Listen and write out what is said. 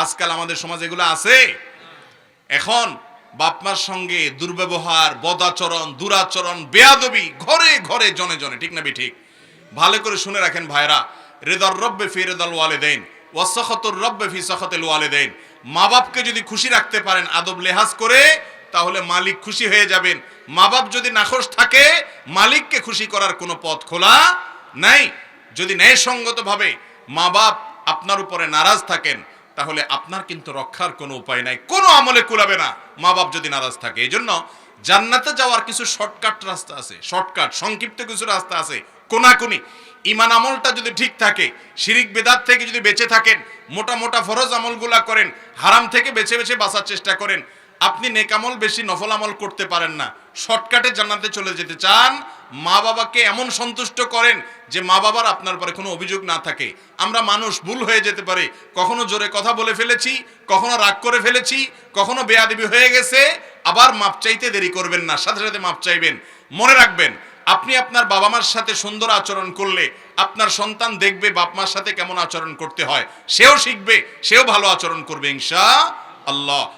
আজকাল আমাদের সমাজে এগুলো আছে। এখন বাপমার সঙ্গে দুর্ব্যবহার, বদাচরণ, দুরাচরণ, বেয়াদবি ঘরে ঘরে জনে জনে, ঠিক না ঠিক? ভালো করে শুনে রাখেন ভাইরা, রিদার রব্বে ফি রিদাল ওয়ালিদাইন ওয়া সাখাতুর রব্বে ফি সাখাতিল ওয়ালিদাইন। মা বাপকে যদি খুশি রাখতে পারেন আদব লেহাজ করে, তাহলে মালিক খুশি হয়ে যাবেন। মা বাপ যদি নাখোশ থাকে, মালিককে খুশি করার কোনো পথ খোলা নাই। যদি ন্যায়সঙ্গতভাবে মা বাপ আপনার উপরে নারাজ থাকেন, তাহলে আপনার কিন্তু রক্ষার কোনো উপায় নাই, কোনো আমলে কুলাবে না মা বাপ যদি নারাজ থাকে। এই জন্য জান্নাতে যাওয়ার কিছু শর্টকাট রাস্তা আছে, শর্টকাট সংক্ষিপ্ত কিছু রাস্তা আছে, কোনাকুনি। ইমান আমলটা যদি ঠিক থাকে, শিরিক বেদাত থেকে যদি বেঁচে থাকেন, মোটা মোটা ফরজ আমলগুলা করেন, হারাম থেকে বেছে বেছে বাঁচার চেষ্টা করেন, আপনি নেক আমল বেশি নফল আমল করতে পারেন না, শর্টকাটে জান্নাতে চলে যেতে চান, মা বাবাকে এমন সন্তুষ্ট করেন যে মা বাবার আপনার পরে কোনো অভিযোগ না থাকে। আমরা মানুষ, ভুল হয়ে যেতে পারে, কখনো জোরে কথা বলে ফেলেছি, কখনো রাগ করে ফেলেছি, কখনো বেয়াদবি হয়ে গেছে, আবার মাপ চাইতে দেরি করবেন না, সাথে সাথে মাপ চাইবেন। মনে রাখবেন, আপনি আপনার বাবা মার সাথে সুন্দর আচরণ করলে আপনার সন্তান দেখবে বাপ মার সাথে কেমন আচরণ করতে হয়, সেও শিখবে, সেও ভালো আচরণ করবে ইনশাআল্লাহ।